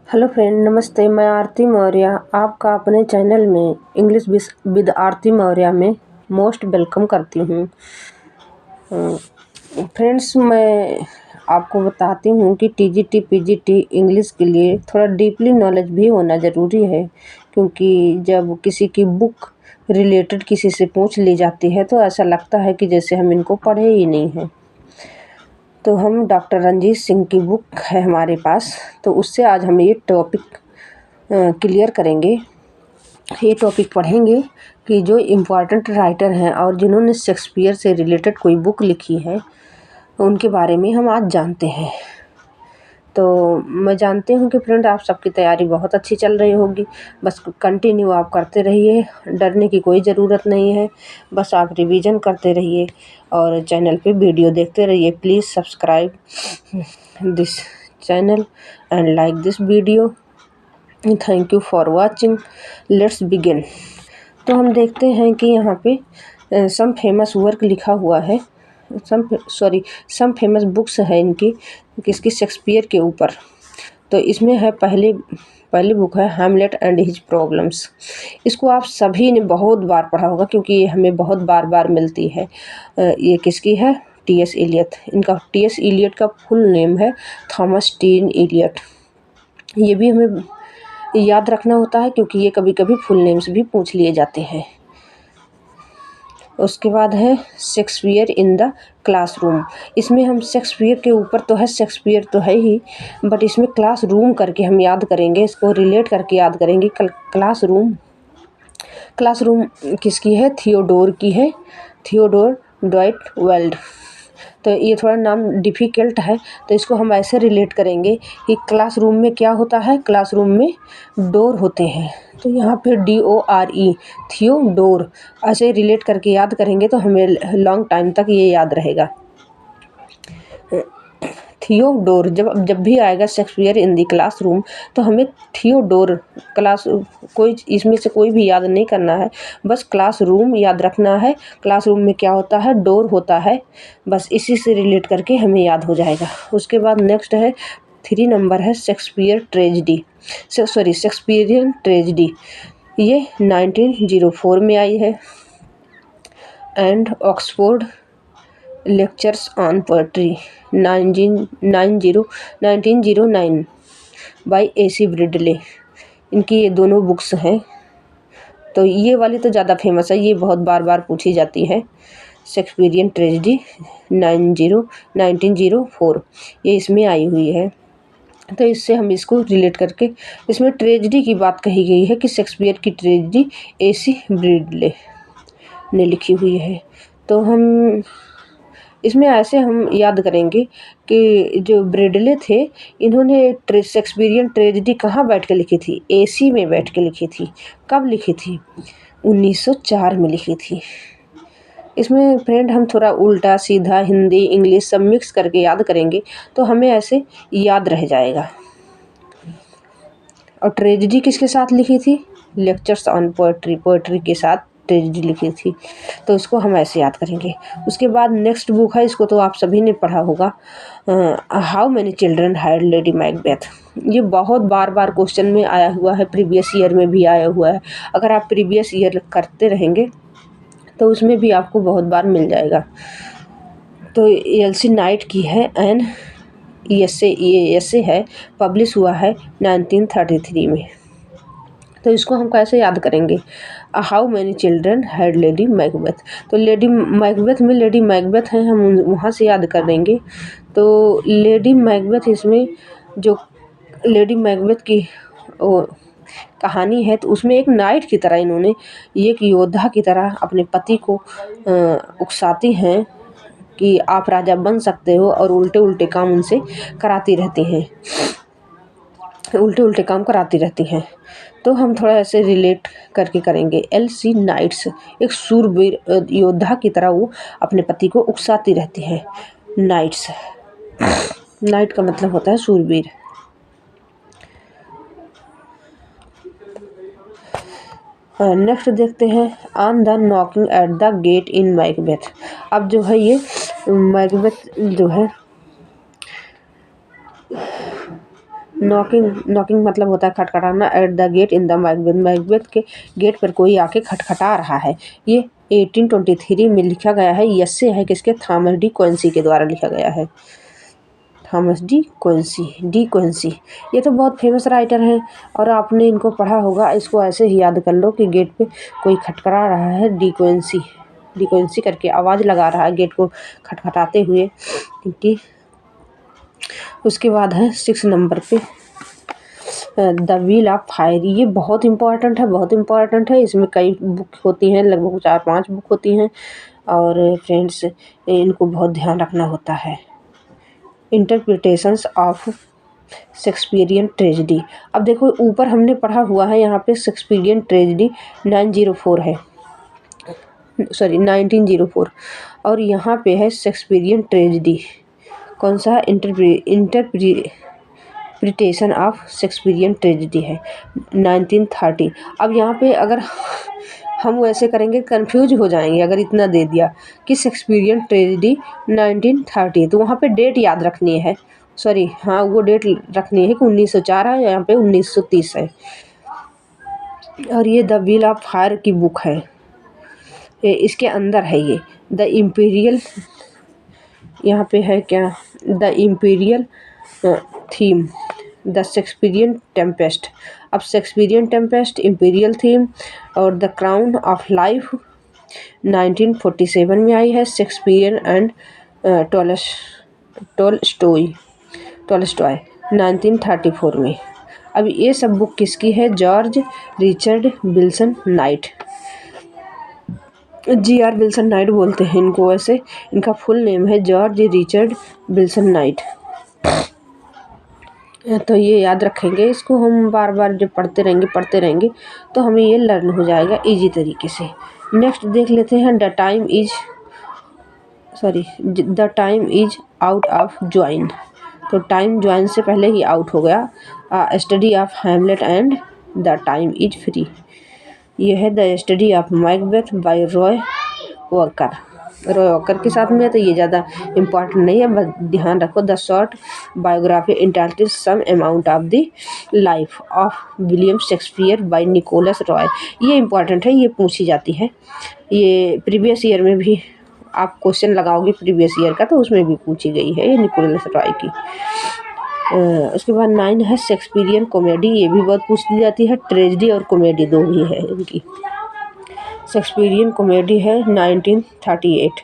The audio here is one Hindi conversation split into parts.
हेलो फ्रेंड, नमस्ते। मैं आरती मौर्य आपका अपने चैनल में इंग्लिश विद आरती मौर्य में मोस्ट वेलकम करती हूँ। फ्रेंड्स, मैं आपको बताती हूँ कि टीजीटी पीजीटी इंग्लिश के लिए थोड़ा डीपली नॉलेज भी होना ज़रूरी है, क्योंकि जब किसी की बुक रिलेटेड किसी से पूछ ली जाती है तो ऐसा लगता है कि जैसे हम इनको पढ़े ही नहीं हैं। तो हम डॉक्टर रंजीत सिंह की बुक है हमारे पास, तो उससे आज हम ये टॉपिक क्लियर करेंगे। ये टॉपिक पढ़ेंगे कि जो इम्पोर्टेंट राइटर हैं और जिन्होंने शेक्सपियर से रिलेटेड कोई बुक लिखी है उनके बारे में हम आज जानते हैं। तो मैं जानती हूँ कि फ्रेंड आप सबकी तैयारी बहुत अच्छी चल रही होगी। बस कंटिन्यू आप करते रहिए, डरने की कोई ज़रूरत नहीं है। बस आप रिवीजन करते रहिए और चैनल पे वीडियो देखते रहिए। Please subscribe this channel and like this video. Thank you for watching. Let's begin. तो हम देखते हैं कि यहाँ पे सम फेमस वर्क लिखा हुआ है, सम फेमस बुक्स है इनकी, किसकी, शेक्सपियर के ऊपर। तो इसमें है पहली बुक है हैमलेट एंड हिज प्रॉब्लम्स। इसको आप सभी ने बहुत बार पढ़ा होगा क्योंकि ये हमें बहुत बार बार मिलती है। ये किसकी है? टी.एस. इलियट। इनका टी.एस. इलियट का फुल नेम है थॉमस टीन इलियट। ये भी हमें याद रखना होता है क्योंकि ये कभी कभी फुल नेम्स भी पूछ लिए जाते हैं। उसके बाद है शेक्सपियर इन द क्लासरूम। इसमें हम शेक्सपियर के ऊपर तो है, शेक्सपियर तो है ही, बट इसमें क्लासरूम करके हम याद करेंगे, इसको रिलेट करके याद करेंगे। क्लासरूम किसकी है? थियोडोर की है, थियोडोर डॉइट वेल्ड। तो ये थोड़ा नाम डिफ़िकल्ट है, तो इसको हम ऐसे रिलेट करेंगे कि क्लासरूम में क्या होता है? क्लासरूम में डोर होते हैं, तो यहाँ पे DORE, थियोडोर, ऐसे रिलेट करके याद करेंगे तो हमें लॉन्ग टाइम तक ये याद रहेगा। थियोडोर जब भी आएगा शेक्सपियर इन दी क्लासरूम तो हमें थियोडोर कोई इसमें से कोई भी याद नहीं करना है, बस क्लासरूम याद रखना है। क्लासरूम में क्या होता है? डोर होता है। बस इसी से रिलेट करके हमें याद हो जाएगा। उसके बाद नेक्स्ट है 3 नंबर है शेक्सपियरियन ट्रेजिडी। ये 1904 में आई है। And Oxford lectures on poetry 1909 by AC Bradley. इनकी ये दोनों बुक्स हैं। तो ये वाली तो ज़्यादा फेमस है, ये बहुत बार बार पूछी जाती है। शेक्सपियरियन ट्रेजिडी 1904 ये इसमें आई हुई है। तो इससे हम इसको रिलेट करके, इसमें ट्रेजिडी की बात कही गई है कि शेक्सपियर की ट्रेजिडी AC ब्रिडले ने लिखी हुई है। तो हम इसमें ऐसे हम याद करेंगे कि जो ब्रिडले थे इन्होंने शेक्सपियरियन ट्रेजिडी कहाँ बैठ के लिखी थी? AC में बैठ के लिखी थी। कब लिखी थी? 1904 में लिखी थी। इसमें फ्रेंड हम थोड़ा उल्टा सीधा हिंदी इंग्लिश सब मिक्स करके याद करेंगे तो हमें ऐसे याद रह जाएगा। और ट्रेजिडी किसके साथ लिखी थी? लेक्चर्स ऑन पोएट्री के साथ ट्रेजिडी लिखी थी। तो इसको हम ऐसे याद करेंगे। उसके बाद नेक्स्ट बुक है, इसको तो आप सभी ने पढ़ा होगा, how many children had lady Macbeth. ये बहुत बार बार क्वेश्चन में आया हुआ है, प्रीवियस ईयर में भी आया हुआ है। अगर आप प्रीवियस ईयर करते रहेंगे तो उसमें भी आपको बहुत बार मिल जाएगा। तो एल्सी नाइट की है एंड ये ऐसे है, पब्लिश हुआ है 1933 में। तो इसको हम कैसे याद करेंगे? How many children had lady Macbeth. तो लेडी मैकबेथ में लेडी मैकबेथ हैं, हम वहाँ से याद कर देंगे। तो लेडी मैकबेथ, इसमें जो लेडी मैकबेथ की कहानी है तो उसमें एक नाइट की तरह इन्होंने, एक योद्धा की तरह अपने पति को उकसाती हैं कि आप राजा बन सकते हो, और उल्टे उल्टे काम उनसे कराती रहती हैं, उल्टे काम कराती रहती हैं। तो हम थोड़ा ऐसे रिलेट करके करेंगे। एलसी नाइट्स, एक शूरवीर योद्धा की तरह वो अपने पति को उकसाती रहती हैं। नाइट्स, नाइट का मतलब होता है शूरवीर। नेक्स्ट देखते हैं on the knocking at the gate in Macbeth. अब जो है ये मैकबेथ जो है नॉकिंग नॉकिंग मतलब होता है खटखटाना। At the gate in the Macbeth, Macbeth के गेट पर कोई आके खटखटा रहा है। ये 1823 में लिखा गया है। यसे है किसके? थॉमस डी क्विंसी के द्वारा लिखा गया है। थॉमस डी क्विंसी ये तो बहुत फेमस राइटर हैं और आपने इनको पढ़ा होगा। इसको ऐसे ही याद कर लो कि गेट पे कोई खटखटा रहा है, डी क्विंसी करके आवाज़ लगा रहा है गेट को खटखटाते हुए, क्योंकि उसके बाद है 6 नंबर पे द व्हील ऑफ फायर। ये बहुत इम्पॉर्टेंट है। इसमें कई बुक होती हैं, लगभग 4-5 बुक होती हैं और फ्रेंड्स इनको बहुत ध्यान रखना होता है। Interpretations of Shakespearean tragedy. अब देखो ऊपर हमने पढ़ा हुआ है, यहाँ पे शेक्सपियरियन ट्रेजेडी 904 है, सॉरी 1904, और यहाँ पे है शेक्सपियरियन ट्रेजेडी कौन सा? इंटरप्रिटेशन ऑफ शेक्सपियरियन ट्रेजेडी है 1930। अब यहाँ पे अगर हम वैसे करेंगे कंफ्यूज हो जाएंगे। अगर इतना दे दिया कि शेक्सपियरियन ट्रेजेडी 1930, तो वहाँ पे डेट याद रखनी है, सॉरी हाँ वो डेट रखनी है कि 1904 है, यहाँ पे 1930 है। और ये द व्हील ऑफ फायर की बुक है, इसके अंदर है ये द इम्पीरियल, यहाँ पे है क्या? The imperial theme, the Shakespearean Tempest. अब शेक्सपियरियन टेम्पेस्ट, इम्पीरियल थीम और द क्राउन ऑफ लाइफ 1947 में आई है। शेक्सपियर एंड टॉलस्टॉय 1934 में। अब ये सब बुक किसकी है? George Richard Wilson night, GR Wilson night बोलते हैं इनको, वैसे इनका फुल नेम है जॉर्ज रिचर्ड विल्सन नाइट। तो ये याद रखेंगे, इसको हम बार बार जब पढ़ते रहेंगे तो हमें ये लर्न हो जाएगा इजी तरीके से। नेक्स्ट देख लेते हैं the time is out of joint. तो टाइम ज्वाइन से पहले ही आउट हो गया। Study of Hamlet and the time is free. ये है the study of Macbeth by Roy Walker के साथ में, तो ये ज़्यादा इम्पॉर्टेंट नहीं है, बस ध्यान रखो। The short biography entitled some amount of the life of William Shakespeare by Nicholas Roy. ये इम्पॉर्टेंट है, ये पूछी जाती है। ये प्रीवियस ईयर में भी आप क्वेश्चन लगाओगे प्रीवियस ईयर का, तो उसमें भी पूछी गई है ये निकोलस रॉय की। उसके बाद 9 है शेक्सपियरियन कॉमेडी। ये भी बहुत पूछी जाती है। ट्रेजेडी और कॉमेडी दो ही है इनकी। शेक्सपियरियन कॉमेडी है 1938।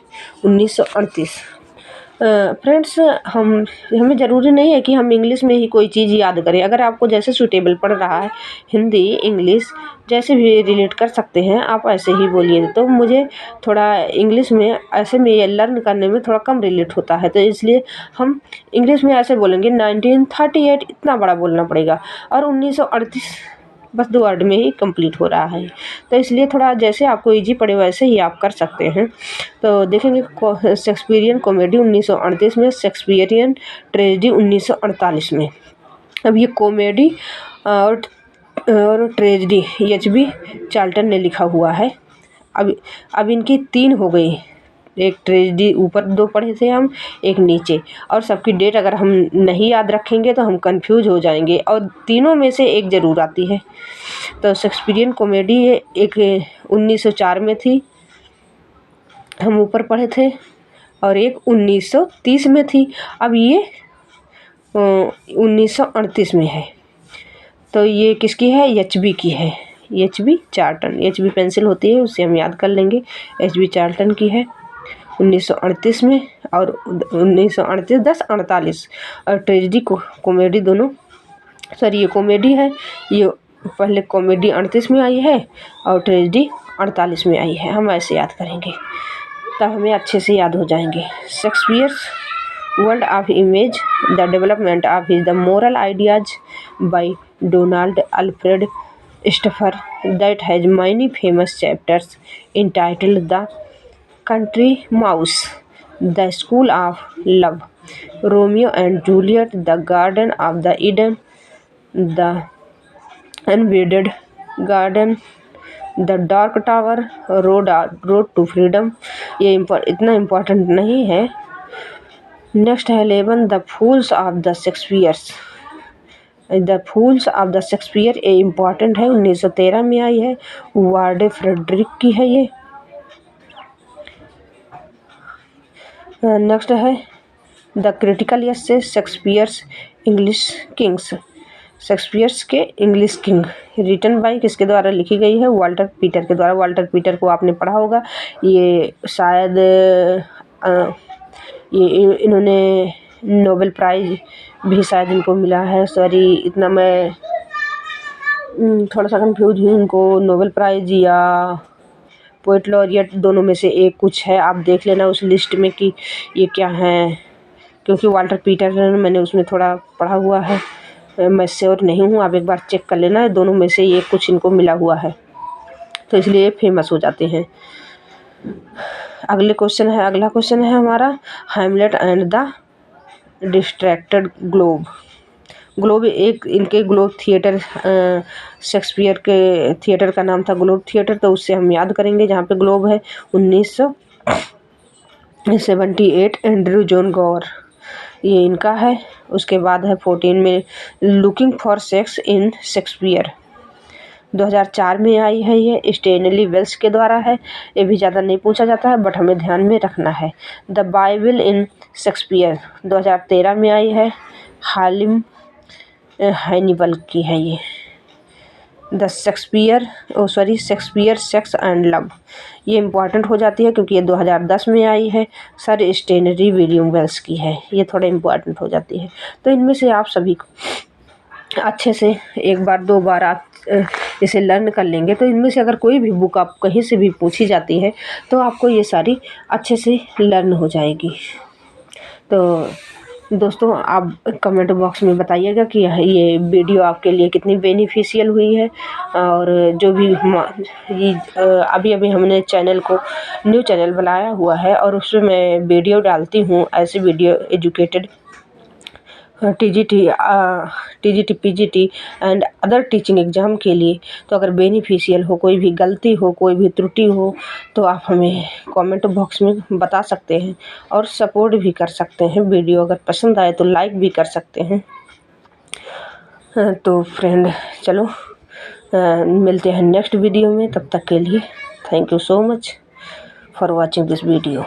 फ्रेंड्स हमें ज़रूरी नहीं है कि हम इंग्लिश में ही कोई चीज़ याद करें। अगर आपको जैसे सूटेबल पड़ रहा है, हिंदी इंग्लिश जैसे भी रिलेट कर सकते हैं आप, ऐसे ही बोलिए। तो मुझे थोड़ा इंग्लिश में ऐसे में ये लर्न करने में थोड़ा कम रिलेट होता है, तो इसलिए हम इंग्लिश में ऐसे बोलेंगे 1938, इतना बड़ा बोलना पड़ेगा। और 1938 बस 2 वर्ड में ही कंप्लीट हो रहा है, तो इसलिए थोड़ा जैसे आपको इजी पड़े वैसे ही आप कर सकते हैं। तो देखेंगे शेक्सपियरियन कॉमेडी 1938 में, शेक्सपियरियन ट्रेजेडी 1948 में। अब ये कॉमेडी और ट्रेजेडी HB चार्ल्टन ने लिखा हुआ है। अब इनकी 3 हो गई, एक ट्रेजेडी ऊपर 2 पढ़े थे हम, एक नीचे, और सबकी डेट अगर हम नहीं याद रखेंगे तो हम कंफ्यूज हो जाएंगे, और तीनों में से एक ज़रूर आती है। तो शेक्सपियरियन कॉमेडी एक 1904 में थी, हम ऊपर पढ़े थे, और एक 1930 में थी। अब ये 1938 में है। तो ये किसकी है? HB की है, HB चार्ल्टन। HB पेंसिल होती है, उससे हम याद कर लेंगे। HB चार्ल्टन की है 1938 में, और 1938 1048। और ट्रेजेडी कॉमेडी दोनों, सॉरी ये कॉमेडी है, ये पहले कॉमेडी 38 में आई है और ट्रेजेडी 48 में आई है। हम ऐसे याद करेंगे तब हमें अच्छे से याद हो जाएंगे। Shakespeare's world of image, the development of the moral ideas by Donald Alfred Stauffer, that has many famous chapters entitled the country mouse, the school of love, Romeo and Juliet, the garden of the Eden, the unweeded garden, the dark tower, road to freedom. ये इतना इम्पोर्टेंट नहीं है। नेक्स्ट है 11 the fools of the Shakespeare's, the fools of the Shakespeare ये इम्पॉर्टेंट है, 1913 में आई है, वार्डे फ्रेडरिक की है ये। नेक्स्ट है the critical yes Shakespeare's English Kings, Shakespeare's के इंग्लिश किंग, रिटन बाय किसके द्वारा लिखी गई है, वाल्टर पीटर के द्वारा। वाल्टर पीटर को आपने पढ़ा होगा, ये शायद ये इन्होंने नोबेल प्राइज़ भी शायद इनको मिला है। सॉरी, इतना मैं थोड़ा सा कंफ्यूज हूँ, इनको नोबेल प्राइज़ या पोएट लॉरियट दोनों में से एक कुछ है। आप देख लेना उस लिस्ट में कि ये क्या है, क्योंकि वाल्टर पीटर मैंने उसमें थोड़ा पढ़ा हुआ है, मैं श्योर नहीं हूँ। आप एक बार चेक कर लेना, दोनों में से ये कुछ इनको मिला हुआ है, तो इसलिए फेमस हो जाते हैं। अगला क्वेश्चन है हमारा Hamlet and the distracted globe. Globe एक इनके ग्लोब थिएटर, शेक्सपियर के थिएटर का नाम था ग्लोब थिएटर, तो उससे हम याद करेंगे। जहाँ पे ग्लोब है 1978 एंड्रयू जॉन गॉर, ये इनका है। उसके बाद है 14 में looking for sex in Shakespeare, 2004 में आई है, ये स्टेनली वेल्स के द्वारा है। ये भी ज़्यादा नहीं पूछा जाता है, बट हमें ध्यान में रखना है। द बाइबल इन शेक्सपियर 2013 में आई है, हालिम हैनिबल की है ये। The Shakespeare sex and love, ये इम्पॉर्टेंट हो जाती है क्योंकि ये 2010 में आई है, सर स्टेनली विलियम वेल्स की है, ये थोड़ा इम्पॉर्टेंट हो जाती है। तो इनमें से आप सभी को अच्छे से एक बार दो बार आप इसे लर्न कर लेंगे, तो इनमें से अगर कोई भी बुक आप कहीं से भी पूछी जाती है तो आपको ये सारी अच्छे से लर्न हो जाएगी। तो दोस्तों, आप कमेंट बॉक्स में बताइएगा कि ये वीडियो आपके लिए कितनी बेनिफिशियल हुई है। और जो भी अभी हमने चैनल को न्यू चैनल बनाया हुआ है और उसमें मैं वीडियो डालती हूँ, ऐसी video educated TGT, PGT and other teaching exam के लिए। तो अगर बेनिफिशियल हो, कोई भी गलती हो, कोई भी त्रुटि हो, तो आप हमें कमेंट बॉक्स में बता सकते हैं और सपोर्ट भी कर सकते हैं। वीडियो अगर पसंद आए तो लाइक भी कर सकते हैं। तो फ्रेंड, चलो मिलते हैं नेक्स्ट वीडियो में, तब तक के लिए thank you so much for watching this video.